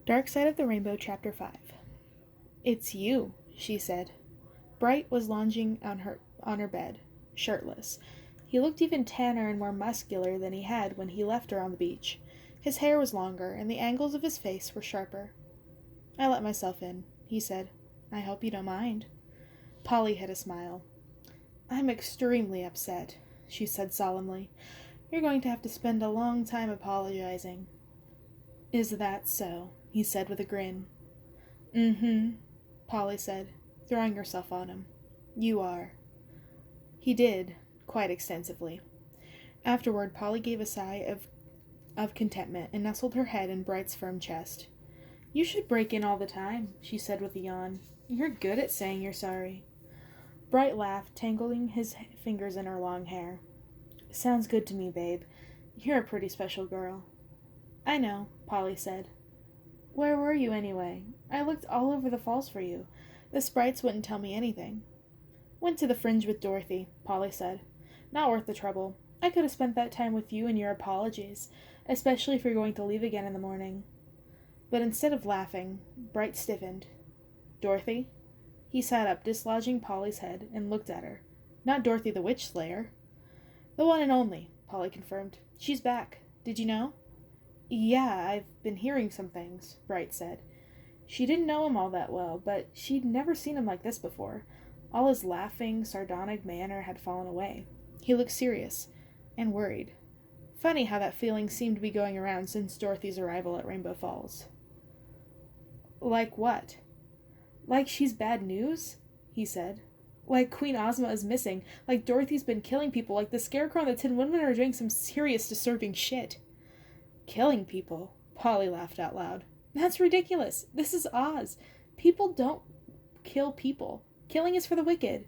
Dark Side of the Rainbow, Chapter 5. "It's you," she said. Bright was lounging on her bed, shirtless. He looked even tanner and more muscular than he had when he left her on the beach. His hair was longer, and the angles of his face were sharper. "I let myself in," he said. "I hope you don't mind." Polly hid a smile. "I'm extremely upset," she said solemnly. "You're going to have to spend a long time apologizing." "Is that so?" he said with a grin. "Mm-hmm," Polly said, throwing herself on him. "You are." He did, quite extensively. Afterward, Polly gave a sigh of contentment and nestled her head in Bright's firm chest. "You should break in all the time," she said with a yawn. "You're good at saying you're sorry." Bright laughed, tangling his fingers in her long hair. "Sounds good to me, babe. You're a pretty special girl." "I know," Polly said. "Where were you, anyway? I looked all over the falls for you. The sprites wouldn't tell me anything." "Went to the fringe with Dorothy," Polly said. "Not worth the trouble. I could have spent that time with you and your apologies, especially if you're going to leave again in the morning." But instead of laughing, Bright stiffened. "Dorothy?" He sat up, dislodging Polly's head, and looked at her. "Not Dorothy the Witch Slayer." "The one and only," Polly confirmed. "She's back. Did you know?" "Yeah, I've been hearing some things," Bright said. She didn't know him all that well, but she'd never seen him like this before. All his laughing, sardonic manner had fallen away. He looked serious and worried. Funny how that feeling seemed to be going around since Dorothy's arrival at Rainbow Falls. "Like what?" "Like she's bad news," he said. "Like Queen Ozma is missing, like Dorothy's been killing people, like the Scarecrow and the Tin Woodman are doing some serious disturbing shit." "Killing people?" Polly laughed out loud. "That's ridiculous. This is Oz. People don't kill people. Killing is for the wicked."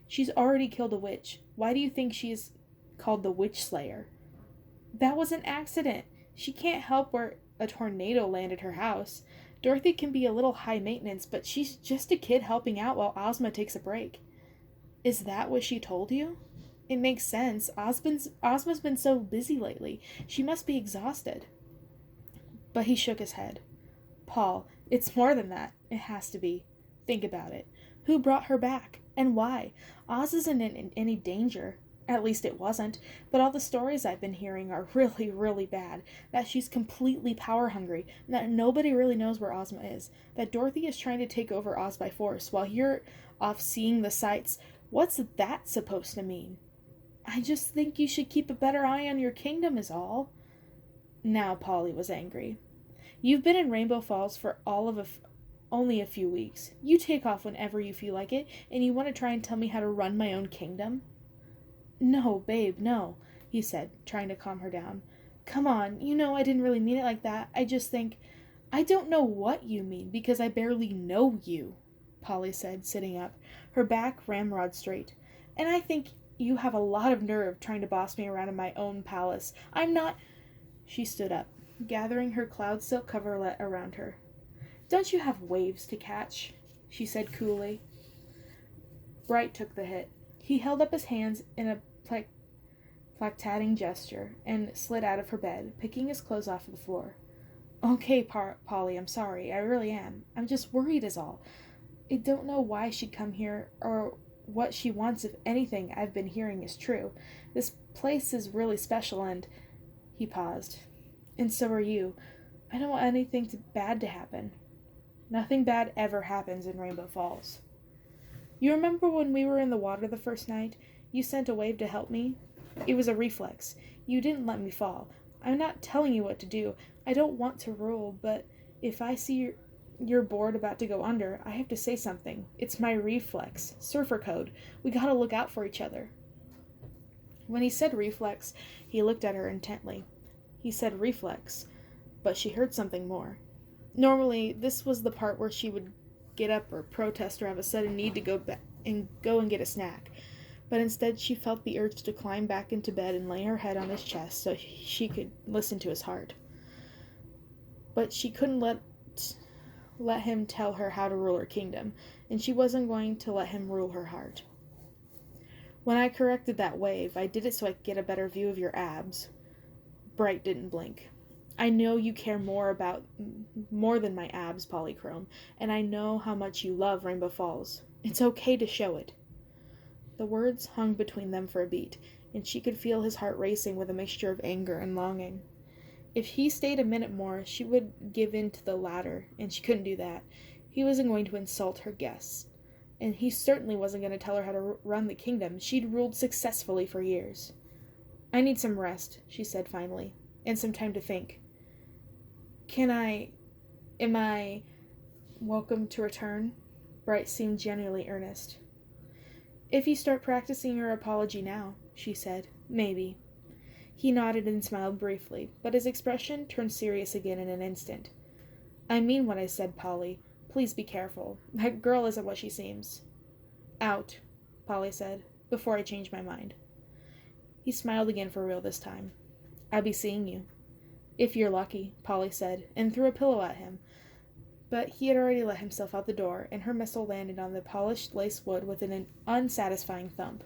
"She's already killed a witch. Why do you think she is called the Witch Slayer?" "That was an accident. She can't help where a tornado landed her house. Dorothy can be a little high maintenance, but she's just a kid helping out while Ozma takes a break." "Is that what she told you?" "It makes sense. Ozma's been so busy lately. She must be exhausted." But he shook his head. "Paul, it's more than that. It has to be. Think about it. Who brought her back? And why? Oz isn't in any danger. At least it wasn't. But all the stories I've been hearing are really, really bad. That she's completely power-hungry. And that nobody really knows where Ozma is. That Dorothy is trying to take over Oz by force while you're off seeing the sights. What's that supposed to mean?" "I just think you should keep a better eye on your kingdom is all." Now Polly was angry. "You've been in Rainbow Falls for only a few weeks. You take off whenever you feel like it, and you want to try and tell me how to run my own kingdom?" "No, babe, no," he said, trying to calm her down. "Come on, you know I didn't really mean it like that. I just think—" "I don't know what you mean, because I barely know you," Polly said, sitting up, her back ramrod straight. "And I think you have a lot of nerve trying to boss me around in my own palace. I'm not—" She stood up, gathering her cloud silk coverlet around her. "Don't you have waves to catch?" she said coolly. Bright took the hit. He held up his hands in a placatating gesture and slid out of her bed, picking his clothes off the floor. "Okay, Polly, I'm sorry. I really am. I'm just worried is all. I don't know why she'd come here or what she wants if anything I've been hearing is true. This place is really special and—" He paused. "And so are you. I don't want anything bad to happen." "Nothing bad ever happens in Rainbow Falls." "You remember when we were in the water the first night? You sent a wave to help me? It was a reflex. You didn't let me fall. I'm not telling you what to do. I don't want to rule, but if I see your board about to go under, I have to say something. It's my reflex. Surfer code. We gotta look out for each other." When he said reflex, he looked at her intently. He said reflex, but she heard something more. Normally, this was the part where she would get up or protest or have a sudden need to go and get a snack. But instead she felt the urge to climb back into bed and lay her head on his chest so she could listen to his heart. But she couldn't let him tell her how to rule her kingdom, and she wasn't going to let him rule her heart. "When I corrected that wave, I did it so I could get a better view of your abs." Bright didn't blink. I know you care more than my abs, Polychrome, and I know how much you love Rainbow Falls. It's okay to show it. The words hung between them for a beat, and she could feel his heart racing with a mixture of anger and longing. If he stayed a minute more, she would give in to the latter, and she couldn't do that. He wasn't going to insult her guests, and he certainly wasn't going to tell her how to run the kingdom she'd ruled successfully for years. I need some rest, she said finally, and some time to think. Am I welcome to return? Bright seemed genuinely earnest. If you start practicing your apology now, she said, maybe. He nodded and smiled briefly, but his expression turned serious again in an instant. I mean what I said, Polly. Please be careful. That girl isn't what she seems. Out, Polly said, before I change my mind. He smiled again for real this time. I'll be seeing you. If you're lucky, Polly said, and threw a pillow at him. But he had already let himself out the door, and her missile landed on the polished lace wood with an unsatisfying thump.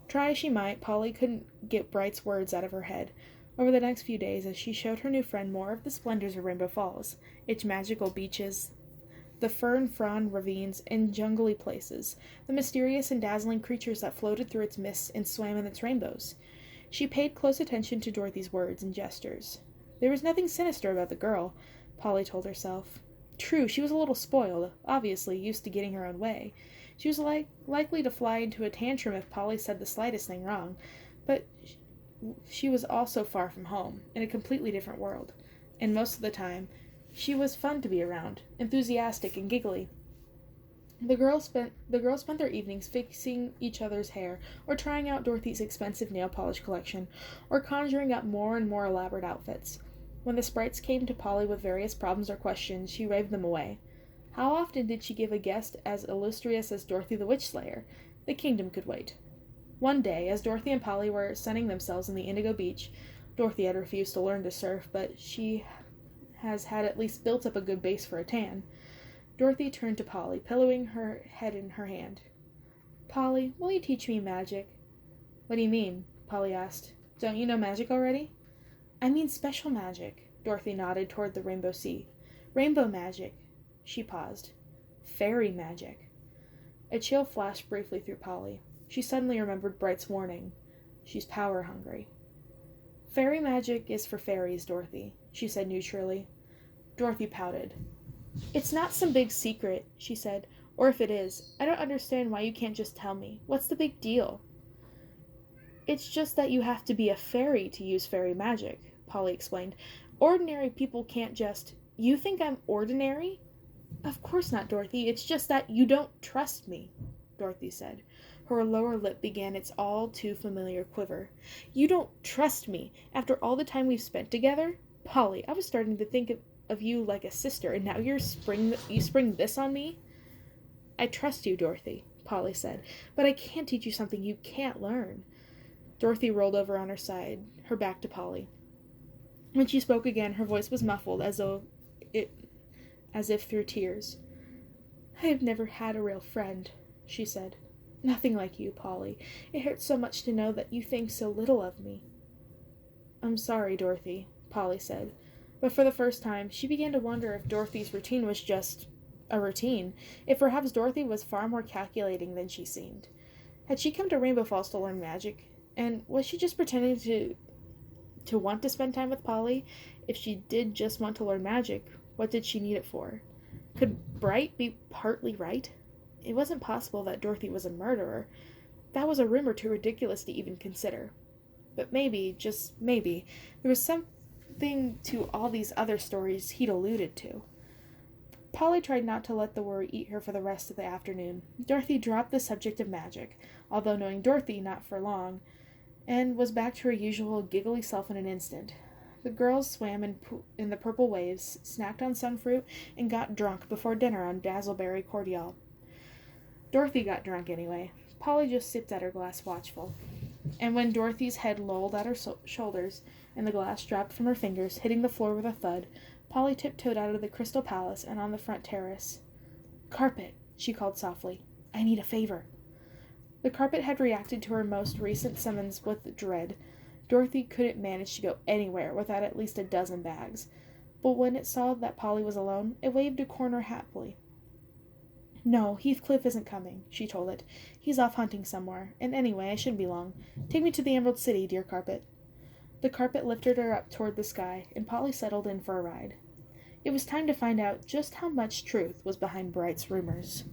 Try as she might, Polly couldn't get Bright's words out of her head. Over the next few days, as she showed her new friend more of the splendors of Rainbow Falls, its magical beaches, the fern-frond ravines and jungly places, the mysterious and dazzling creatures that floated through its mists and swam in its rainbows, she paid close attention to Dorothy's words and gestures. There was nothing sinister about the girl, Polly told herself. True, she was a little spoiled, obviously used to getting her own way. She was likely to fly into a tantrum if Polly said the slightest thing wrong, but she was also far from home, in a completely different world, and most of the time she was fun to be around, enthusiastic and giggly. The girls spent their evenings fixing each other's hair, or trying out Dorothy's expensive nail polish collection, or conjuring up more and more elaborate outfits. When the sprites came to Polly with various problems or questions, she waved them away. How often did she give a guest as illustrious as Dorothy the Witch Slayer? The kingdom could wait. One day, as Dorothy and Polly were sunning themselves on the Indigo Beach, Dorothy had refused to learn to surf, but she had at least built up a good base for a tan. Dorothy turned to Polly, pillowing her head in her hand. Polly, will you teach me magic? What do you mean? Polly asked. Don't you know magic already? I mean special magic. Dorothy nodded toward the rainbow sea. Rainbow magic. She paused. Fairy magic. A chill flashed briefly through Polly. She suddenly remembered Bright's warning. She's power hungry. Fairy magic is for fairies, Dorothy, she said neutrally. Dorothy pouted. It's not some big secret, she said. Or if it is, I don't understand why you can't just tell me. What's the big deal? It's just that you have to be a fairy to use fairy magic, Polly explained. Ordinary people can't just... You think I'm ordinary? Of course not, Dorothy. It's just that you don't trust me, Dorothy said. Her lower lip began its all-too-familiar quiver. You don't trust me, after all the time we've spent together? Polly, I was starting to think of you like a sister, and now you spring this on me? I trust you, Dorothy, Polly said, but I can't teach you something you can't learn. Dorothy rolled over on her side, her back to Polly. When she spoke again, her voice was muffled, as if through tears. I have never had a real friend, she said. Nothing like you, Polly. It hurts so much to know that you think so little of me. I'm sorry, Dorothy, Polly said. But for the first time, she began to wonder if Dorothy's routine was just a routine, if perhaps Dorothy was far more calculating than she seemed. Had she come to Rainbow Falls to learn magic? And was she just pretending to want to spend time with Polly? If she did just want to learn magic, what did she need it for? Could Bright be partly right? It wasn't possible that Dorothy was a murderer. That was a rumor too ridiculous to even consider. But maybe, just maybe, there was something to all these other stories he'd alluded to. Polly tried not to let the worry eat her for the rest of the afternoon. Dorothy dropped the subject of magic, although knowing Dorothy, not for long, and was back to her usual giggly self in an instant. The girls swam in the purple waves, snacked on sunfruit, and got drunk before dinner on dazzleberry cordial. Dorothy got drunk anyway. Polly just sipped at her glass watchful. And when Dorothy's head lolled at her shoulders and the glass dropped from her fingers, hitting the floor with a thud, Polly tiptoed out of the Crystal Palace and on the front terrace. Carpet, she called softly. I need a favor. The carpet had reacted to her most recent summons with dread. Dorothy couldn't manage to go anywhere without at least a dozen bags, but when it saw that Polly was alone, it waved a corner happily. "No, Heathcliff isn't coming," she told it. "He's off hunting somewhere, and anyway, I shouldn't be long. Take me to the Emerald City, dear Carpet." The carpet lifted her up toward the sky, and Polly settled in for a ride. It was time to find out just how much truth was behind Bright's rumors.